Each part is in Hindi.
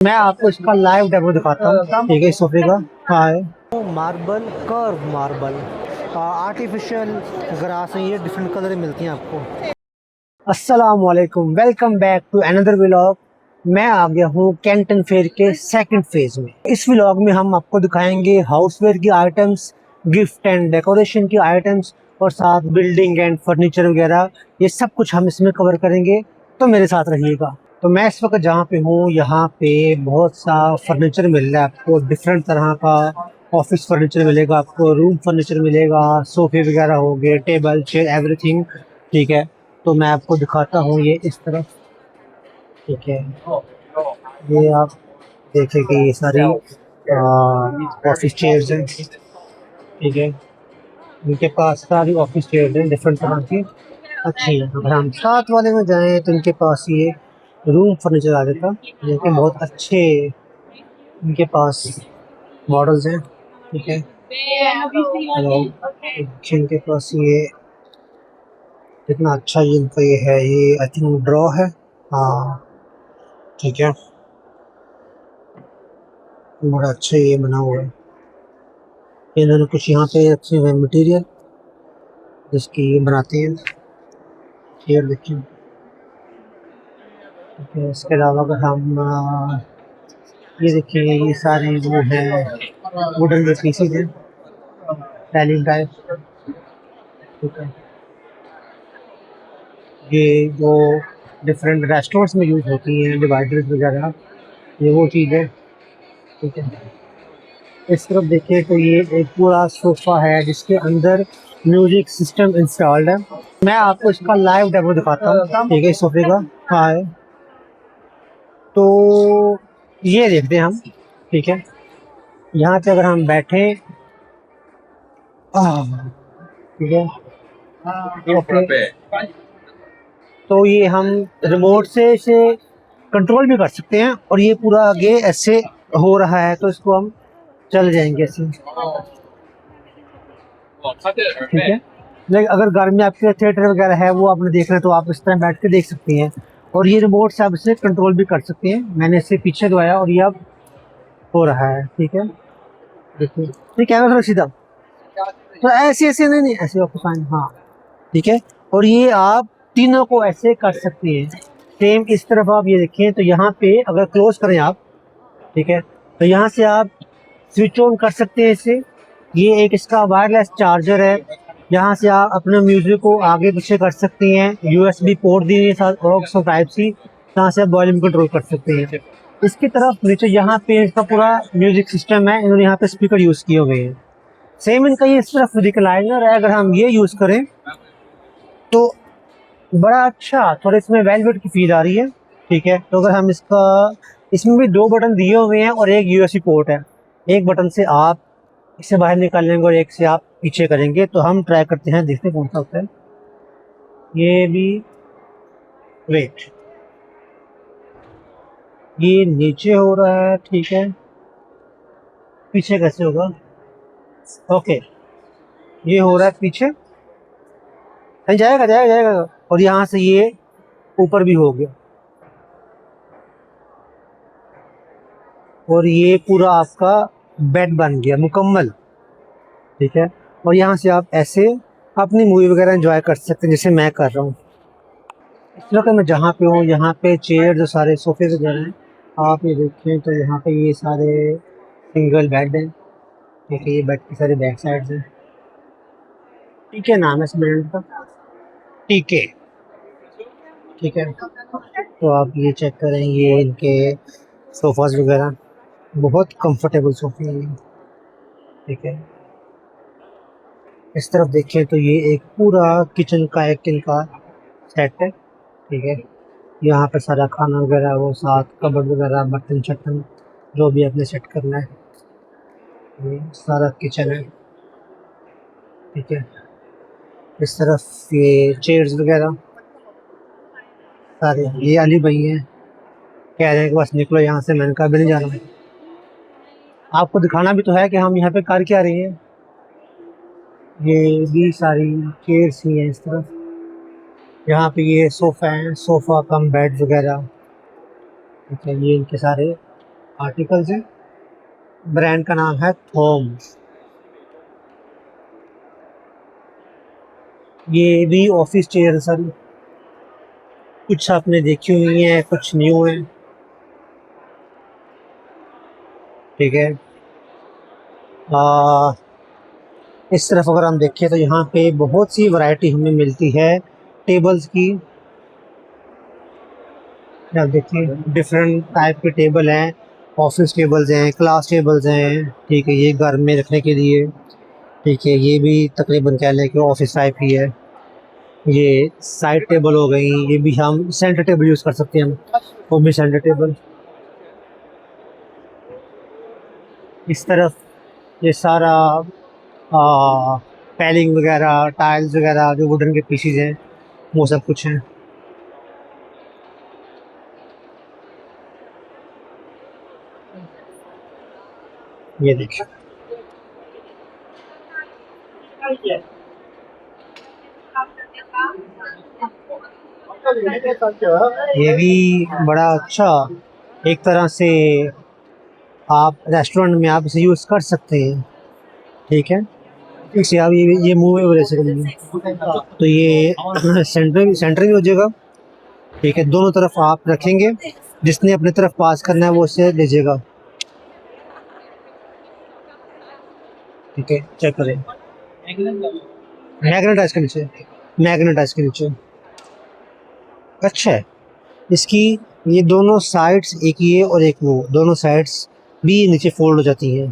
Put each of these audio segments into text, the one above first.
मैं आपको इसका लाइव डेमो दिखाता हूँ। ठीक है, इस सोफे का। Hi, marble curve marble artificial grass है, ये डिफरेंट कलर मिलती हैं आपको। अस्सलाम वालेकुम, welcome back to another vlog. मैं आ गया हूँ कैंटन फेयर के सेकंड फेज में। इस व्लॉग में हम आपको दिखाएंगे हाउसवेयर की आइटम्स, गिफ्ट एंड डेकोरेशन की आइटम्स और साथ बिल्डिंग एंड फर्नीचर वगैरह। ये सब कुछ हम इसमें कवर करेंगे, तो मेरे साथ रहिएगा। तो मैं इस वक्त जहाँ पे हूँ, यहाँ पे बहुत सा फर्नीचर मिल रहा है आपको, डिफरेंट तरह का। ऑफिस फर्नीचर मिलेगा आपको, रूम फर्नीचर मिलेगा, सोफे वगैरह हो गए, टेबल चेयर एवरीथिंग। ठीक है, तो मैं आपको दिखाता हूँ ये इस तरफ। ठीक है, ये आप देखें कि ये सारी ऑफिस चेयर्स हैं। ठीक है, इनके पास सारी ऑफिस चेयर्स हैं डिफरेंट तरह की, अच्छी है। अगर हम साथ वाले में जाएं तो इनके पास ये रूम फर्नीचर आ जाता, लेकिन बहुत अच्छे इनके पास मॉडल्स हैं। ठीक है, हेलो, इनके पास ये कितना अच्छा ये इनका ये है, ये आई थिंक ड्रॉ है। हाँ, ठीक है, बड़ा अच्छा ये बना हुआ है। इन्होंने कुछ यहाँ पे रखे हुए मटेरियल जिसकी ये बनाते हैं, चेयर देखिए। ठीक है, इसके अलावा अगर हम ये देखिए, ये सारे वो हैं वुडन के पीसीज हैं, डाइनिंग टाइप। ठीक है, ये जो डिफरेंट रेस्टोरेंट्स में यूज होती हैं, डिवाइडर्स वगैरह, ये वो चीज़ है। ठीक है, इस तरफ देखिए तो ये एक पूरा सोफा है जिसके अंदर म्यूजिक सिस्टम इंस्टॉल्ड है। मैं आपको इसका लाइव डेमो दिखाता हूँ। ठीक है, इस सोफे का। हाय, तो ये देखते हैं हम। ठीक है, यहाँ पे अगर हम बैठे, ठीक है, ओके, तो ये हम रिमोट से इसे कंट्रोल भी कर सकते हैं, और ये पूरा आगे ऐसे हो रहा है तो इसको हम चल जाएंगे ऐसे। ठीक है, लेकिन अगर घर में आपके थिएटर वगैरह है, वो आपने देखना है तो आप इस तरह बैठ के देख सकती हैं, और ये रिमोट से आप इसे कंट्रोल भी कर सकते हैं। मैंने इसे पीछे दबाया और ये अब हो रहा है। ठीक है, देखिए, ये कैमरा थोड़ा सीधा, तो ऐसे ऐसे नहीं नहीं ऐसे आपको फाइन। हाँ, ठीक है, और ये आप तीनों को ऐसे कर सकते हैं। सेम इस तरफ आप ये देखें तो यहाँ पे अगर क्लोज करें आप, ठीक है, तो यहाँ से आप स्विच ऑन कर सकते हैं इसे। ये एक इसका वायरलेस चार्जर है, यहाँ से आप अपने म्यूजिक को आगे पीछे कर सकते हैं। यूएसबी पोर्ट दी हुई है साथ, ऑक्स और टाइप सी, यहाँ से आप वॉल्यूम कंट्रोल कर सकते हैं। इसकी तरफ नीचे यहाँ पे इसका पूरा म्यूजिक सिस्टम है, इन्होंने यहाँ पे स्पीकर यूज किए हुए हैं। सेम इनका ये इस तरफ रिक्लाइनर है, अगर हम ये यूज करें तो बड़ा अच्छा, थोड़ा इसमें वेलवेट की फील आ रही है। ठीक है, तो अगर हम इसका, इसमें भी दो बटन दिए हुए हैं और एक यूएसबी पोर्ट है। एक बटन से आप इसे बाहर निकाल लेंगे और एक से आप पीछे करेंगे। तो हम ट्राई करते हैं, देखते हैं कौन सा होता है। ये भी, वेट, ये नीचे हो रहा है। ठीक है, पीछे कैसे होगा? ओके, ये हो रहा है पीछे, नहीं जाएगा जाएगा जाएगा, और यहाँ से ये ऊपर भी हो गया, और ये पूरा आपका बेड बन गया मुकम्मल। ठीक है, और यहाँ से आप ऐसे अपनी मूवी वगैरह एंजॉय कर सकते हैं, जैसे मैं कर रहा हूँ। इस वक्त मैं जहाँ पे हूँ, यहाँ पे चेयर जो सारे सोफे वगैरह हैं, आप ये देखें तो यहाँ पे ये सारे सिंगल बेड हैं। ठीक है, ये बेड की सारी बैक साइड्स हैं। ठीक है, नाम है इस ब्रांड का, ठीक है। ठीक है, तो आप ये चेक करें, ये इनके सोफाज वगैरह बहुत कंफर्टेबल सोफे हैं। ठीक है, इस तरफ देखें तो ये एक पूरा किचन का एक इनका सेट है। ठीक है, यहाँ पर सारा खाना वगैरह, वो साथ कबर्ड वगैरह, बर्तन शर्तन जो भी आपने सेट करना है, ये सारा किचन है। ठीक है, इस तरफ ये चेयर्स वगैरह सारे, ये अली भाई हैं, कह रहे हैं कि बस निकलो यहाँ से। मैंने कहा भी नहीं जाना, आपको दिखाना भी तो है कि हम यहाँ पे कर क्या रहे हैं। ये भी सारी चेयर्स ही हैं इस तरफ। यहाँ पे ये सोफ़ा है, सोफ़ा कम बेड वगैरह। ठीक है, ये इनके सारे आर्टिकल्स हैं। ब्रांड का नाम है थॉम। ये भी ऑफिस चेयर सर, कुछ आपने देखी हुई हैं, कुछ न्यू हैं। ठीक है। आ, इस तरफ अगर हम देखें तो यहाँ पे बहुत सी वैरायटी हमें मिलती है टेबल्स की। आप देखिए डिफरेंट टाइप के टेबल हैं, ऑफिस टेबल्स हैं, क्लास टेबल्स हैं। ठीक है, ये घर में रखने के लिए। ठीक है, ये भी तकरीबन कह लें कि ऑफिस टाइप ही है। ये साइड टेबल हो गई, ये भी हम सेंटर टेबल यूज़ कर सकते हैं हम, वो भी सेंटर टेबल। इस तरफ ये सारा पैलिंग वगैरह, टाइल्स वगैरह, जो वुडन के पीसीज हैं, वो सब कुछ हैं। ये देखिए, ये भी बड़ा अच्छा, एक तरह से आप रेस्टोरेंट में आप इसे यूज़ कर सकते हैं। ठीक है, इसे आप ये मूवेबल है बेसिकली, तो ये सेंटर भी हो जाएगा। ठीक है, दोनों तरफ आप रखेंगे, जिसने अपने तरफ पास करना है वो उसे लीजिएगा। ठीक है, चेक करें, मैग्नेटाइज के नीचे, मैग्नेटाइज के नीचे। अच्छा है, इसकी ये दोनों साइड्स, एक ये और एक वो, दोनों साइड्स भी नीचे फोल्ड हो जाती हैं।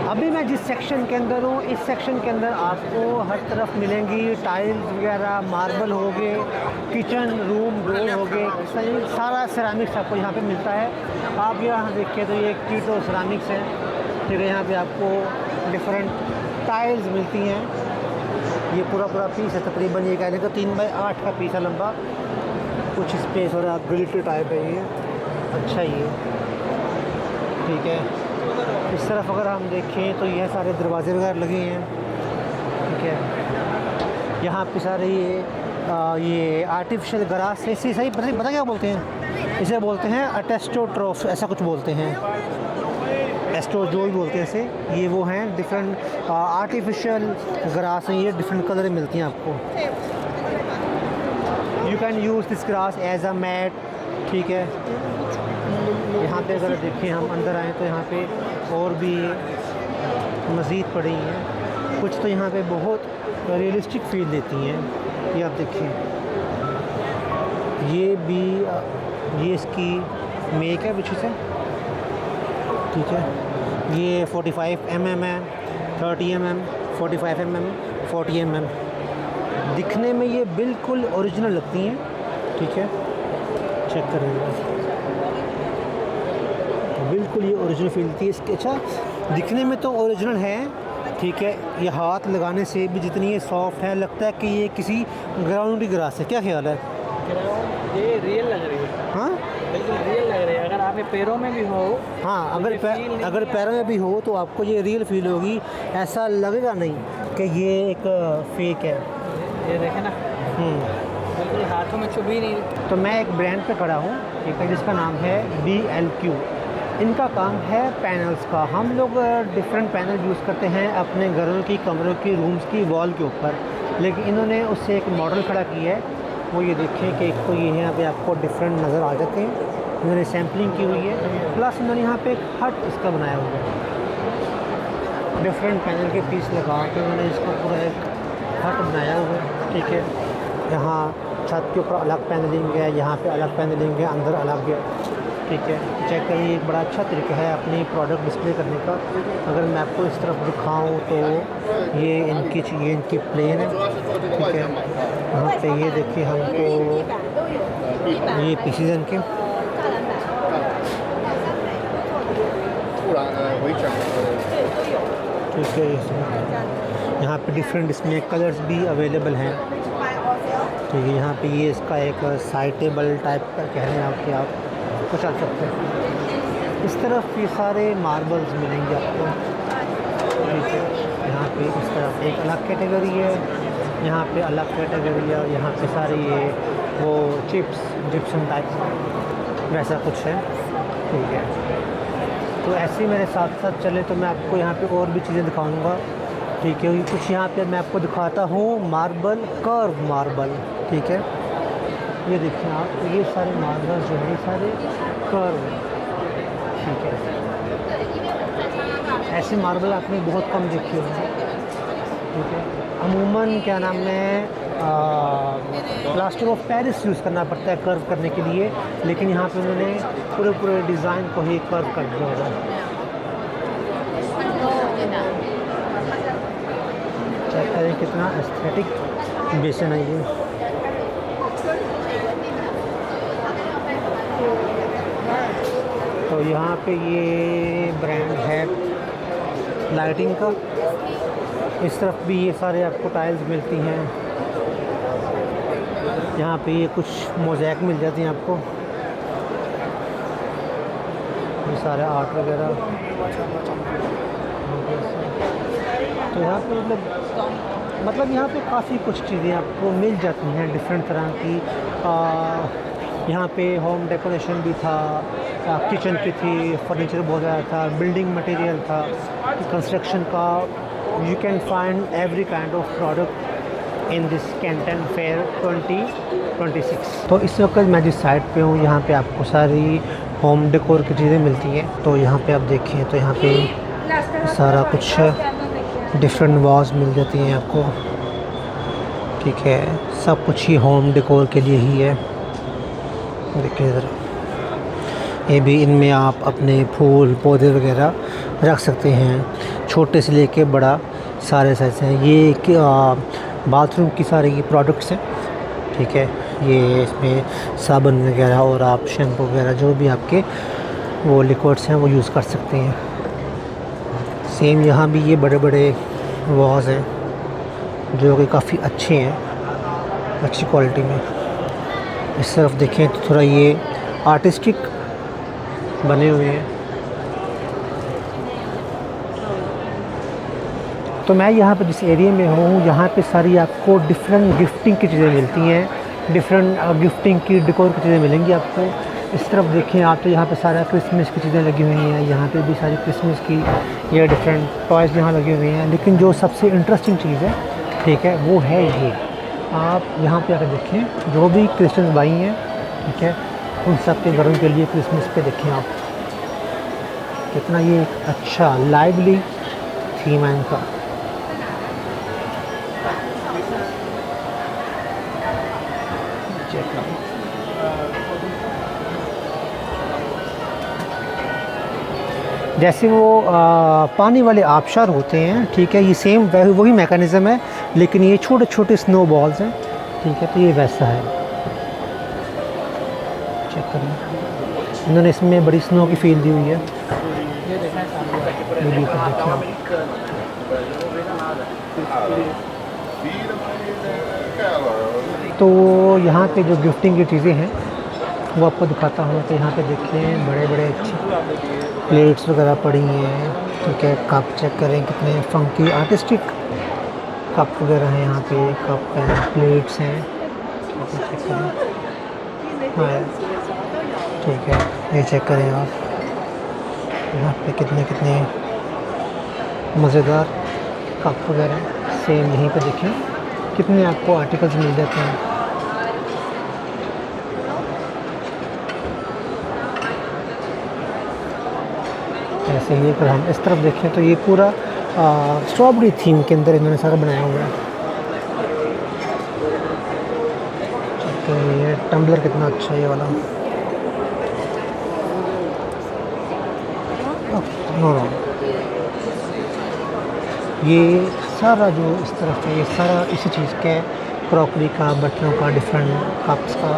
अभी मैं जिस सेक्शन के अंदर हूँ, इस सेक्शन के अंदर आपको हर तरफ मिलेंगी टाइल्स वगैरह, मार्बल हो गए, किचन रूम डोर हो गए, सारा सेरामिक्स आपको यहाँ पे मिलता है। आप यहाँ देखिए तो ये कीटो सेरामिक्स है। फिर यहाँ पे आपको डिफरेंट टाइल्स मिलती हैं। ये पूरा पीस है, तकरीबन ये कहने का 3x8 का पीस है लंबा, कुछ स्पेस और ग्रिल टाइप है ये। अच्छा ये ठीक है। इस तरफ अगर हम देखें तो यह सारे दरवाजे वगैरह लगे हैं। ठीक है, यहाँ पे सारे ये आर्टिफिशियल ग्रास है, इसे सही पता क्या बोलते हैं, इसे बोलते हैं अटेस्टोट्रोफ, ऐसा कुछ बोलते हैं, एस्टो जो भी बोलते हैं इसे। ये वो हैं डिफरेंट आर्टिफिशियल ग्रास हैं, ये डिफरेंट कलर मिलती हैं आपको। You can use this grass as a mat. ठीक है, यहाँ पे अगर देखें हम अंदर आएँ तो यहाँ पे और भी मज़ीद पड़ी हैं, कुछ तो यहाँ पे बहुत रियलिस्टिक फील देती हैं। ये आप देखिए, ये भी ये इसकी मेक है पीछे से। ठीक है, ये 45 mm है, 30 mm, 45 mm, 40 mm। दिखने में ये बिल्कुल ओरिजिनल लगती हैं। ठीक है, चेक करेंगे, बिल्कुल ये ओरिजिनल फील थी इसके। अच्छा, दिखने में तो ओरिजिनल है। ठीक है, ये हाथ लगाने से भी जितनी ये सॉफ्ट है, लगता है कि ये किसी ग्राउंड की ग्रास है। क्या ख्याल है? ये रियल लग रही है। हाँ, बिल्कुल रियल लग रही है। अगर आपके पैरों में भी हो, हाँ, अगर पैरों में भी हो तो आपको ये रियल फील होगी, ऐसा लगेगा नहीं कि ये एक फेक है। ये देखें ना, बिल्कुल हाथों में चुभ ही नहीं। तो मैं एक ब्रांड पे खड़ा हूँ, ठीक है, जिसका नाम है BLQ। इनका काम है पैनल्स का। हम लोग डिफरेंट पैनल यूज़ करते हैं अपने घरों की, कमरों की, रूम्स की वॉल के ऊपर, लेकिन इन्होंने उससे एक मॉडल खड़ा किया है। वो ये देखें कि एक तो ये यहाँ पे आपको डिफरेंट नज़र आ जाते हैं, इन्होंने सैम्पलिंग की हुई है, प्लस इन्होंने यहाँ पे एक हट इसका बनाया हुआ है। डिफरेंट पैनल के पीस लगा के उन्होंने इसका पूरा एक हट बनाया हुआ है। ठीक है, यहाँ छत के ऊपर अलग पैनलिंग है, यहाँ पे अलग पैनलिंग है, अंदर अलग है। ठीक है, चेक करिए, एक बड़ा अच्छा तरीका है अपनी प्रोडक्ट डिस्प्ले करने का। अगर मैं आपको इस तरफ दिखाऊं तो ये इनकी प्लेन है। ठीक है, यहाँ पे ये देखिए हमको ये पीसीज इनके। ठीक है, यहाँ पे डिफरेंट इसमें कलर्स भी अवेलेबल हैं। ठीक है, यहाँ पे ये इसका एक साइड टेबल टाइप का कह रहे हैं आप कि आप कुछ चल सकते हैं। इस तरफ ये सारे मार्बल्स मिलेंगे आपको। ठीक है, यहाँ पे इस तरफ एक अलग कैटेगरी है, यहाँ पे अलग कैटेगरी है, और यहाँ पे सारे ये वो चिप्स जिप्सम टाइप वैसा कुछ है, ठीक है। तो ऐसे ही मेरे साथ साथ चले तो मैं आपको यहाँ पे और भी चीज़ें दिखाऊंगा, ठीक है। कुछ यहाँ पे मैं आपको दिखाता हूँ मार्बल, कर्व मार्बल, ठीक है। ये देखिए आप, ये सारे मार्बल जो है ये सारे कर्व, ठीक है। ऐसे मार्बल आपने बहुत कम देखे होंगे, ठीक है। अमूमन क्या नाम है प्लास्टर ऑफ पेरिस यूज़ करना पड़ता है कर्व करने के लिए, लेकिन यहाँ पे उन्होंने पूरे पूरे डिज़ाइन को ही कर्व कर दिया होगा। चेक करें कितना एस्थेटिक बेसन है ये। तो यहाँ पे ये ब्रांड है लाइटिंग का। इस तरफ भी ये सारे आपको टाइल्स मिलती हैं। यहाँ पे ये कुछ मोज़ैक मिल जाती हैं आपको, ये सारे आर्ट वगैरह। तो यहाँ पे मतलब यहाँ पे काफ़ी कुछ चीज़ें आपको मिल जाती हैं डिफरेंट तरह की। यहाँ पे होम डेकोरेशन भी था, किचन की थी, फर्नीचर बहुत ज़्यादा था, बिल्डिंग मटेरियल था, कंस्ट्रक्शन का। You can find every kind of product in this Canton fair 2026। तो इस वक्त मैं जिस साइड पे हूँ यहाँ पे आपको सारी होम डेकोर की चीज़ें मिलती हैं। तो यहाँ पे आप देखें तो यहाँ पे सारा कुछ डिफरेंट वॉल्स मिल जाती हैं आपको, ठीक है। सब कुछ ही होम डेकोर के लिए ही है। देखिए ज़रा, ये भी इनमें आप अपने फूल पौधे वगैरह रख सकते हैं, छोटे से लेके बड़ा सारे साइज हैं। ये बाथरूम की सारे ये प्रोडक्ट्स हैं, ठीक है। ये इसमें साबुन वगैरह और आप शैम्पू वगैरह जो भी आपके वो लिक्विड्स हैं वो यूज़ कर सकते हैं। सेम यहाँ भी ये बड़े बड़े वॉल्स हैं जो कि काफ़ी अच्छे हैं, अच्छी क्वालिटी में। इस तरफ देखें तो थोड़ा ये आर्टिस्टिक बने हुए हैं। तो मैं यहाँ पे जिस एरिया में हूँ यहाँ पे सारी आपको डिफरेंट गिफ्टिंग की चीज़ें मिलती हैं, डिफरेंट गिफ्टिंग की डेकोर की चीज़ें मिलेंगी आपको। इस तरफ देखें आप तो यहाँ पे सारा क्रिसमस की चीज़ें लगी हुई हैं, यहाँ पे भी सारी क्रिसमस की ये डिफरेंट टॉयज़ यहाँ लगे हुए हैं। लेकिन जो सबसे इंटरेस्टिंग चीज़ है, ठीक है, वो है ये। आप यहाँ पे आकर देखें, जो भी क्रिश्चियन भाई हैं, ठीक है, उन सब के घरों के लिए क्रिसमस पे देखें आप कितना ये अच्छा लाइवली थीम है इनका। जैसे वो पानी वाले आबशार होते हैं, ठीक है, ये सेम वही मैकेनिज़्म है, लेकिन ये छोटे छोटे स्नो बॉल्स हैं, ठीक है। तो ये वैसा है, चेक करें, इन्होंने इसमें बड़ी स्नो की फील दी हुई है। ये भी तो यहाँ पे जो गिफ्टिंग की चीज़ें हैं वो आपको दिखाता हूँ। तो यहाँ पे देखें बड़े बड़े अच्छे प्लेट्स वगैरह पड़ी हैं, ठीक है। कप चेक करें कितने फंकी आर्टिस्टिक कप वगैरह हैं यहाँ पे, कप हैं, प्लेट्स हैं, चेक करें। हाँ ठीक है, ये चेक करें आप, यहाँ पे कितने कितने मज़ेदार कप वगैरह। सेम यहीं पे देखें कितने आपको आर्टिकल्स मिल जाते हैं। ऐसे ही अगर हम इस तरफ देखें तो ये पूरा स्ट्रॉबेरी थीम के अंदर इन्होंने सारा बनाया हुआ है। तो ये टम्बलर कितना अच्छा है ये वाला। नो ये सारा जो इस तरफ है ये सारा इसी चीज़ का, क्रॉकरी का, बर्तनों का, डिफरेंट कप्स का।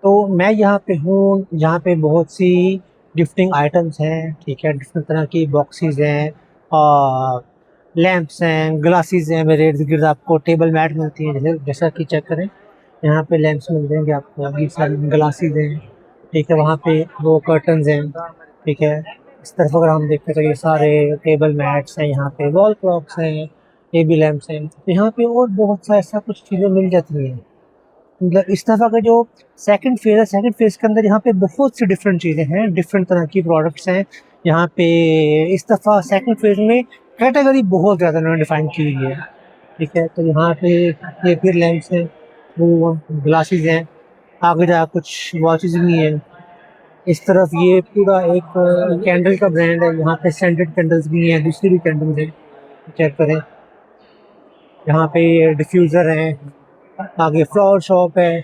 तो मैं यहाँ पे हूँ, यहाँ पे बहुत सी गिफ्टिंग आइटम्स हैं, ठीक है। डिफरेंट तरह की बॉक्सेस हैं और लैंप्स हैं, ग्लासेस हैं। मेरे इर्द गिर्द आपको टेबल मैट मिलती हैं, जैसा कि चेक करें यहाँ पे लैंप्स मिल जाएंगे आपको, ये सारी ग्लासेस हैं, ठीक है। वहाँ पे वो कर्टन्स हैं, ठीक है। इस तरफ अगर हम देखें तो ये सारे टेबल मैट्स हैं, यहाँ पे वॉल क्लॉक्स हैं, टेबल लैंप्स हैं। तो यहाँ पे और बहुत सा ऐसा कुछ चीज़ें मिल जाती हैं, मतलब इस दफ़ा का जो सेकंड फेज़ है, सेकंड फेज़ के अंदर यहाँ पे बहुत सी डिफरेंट चीज़ें हैं, डिफरेंट तरह की प्रोडक्ट्स हैं यहाँ पे। इस दफ़ा सेकंड फेज़ में कैटेगरी बहुत ज़्यादा उन्होंने डिफाइन की हुई है, ठीक है। तो यहाँ पे ये फिर लेंस हैं, वो ग्लासेस हैं, आगे जा कुछ वॉचेस भी हैं। इस तरफ ये पूरा एक कैंडल का ब्रांड है, यहाँ पे सेंटेड कैंडल्स भी हैं, दूसरी भी कैंडल्स हैं, चेक करें। यहाँ पे डिफ्यूज़र हैं, आगे फ्लावर शॉप है।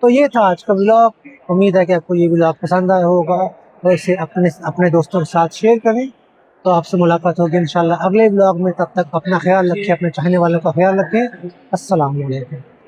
तो ये था आज का व्लॉग। उम्मीद है कि आपको ये व्लॉग पसंद आया होगा और इसे अपने अपने दोस्तों के साथ शेयर करें। तो आपसे मुलाकात होगी इंशाल्लाह अगले व्लॉग में। तब तक अपना ख्याल रखें, अपने चाहने वालों का ख्याल रखें। अस्सलाम वालेकुम।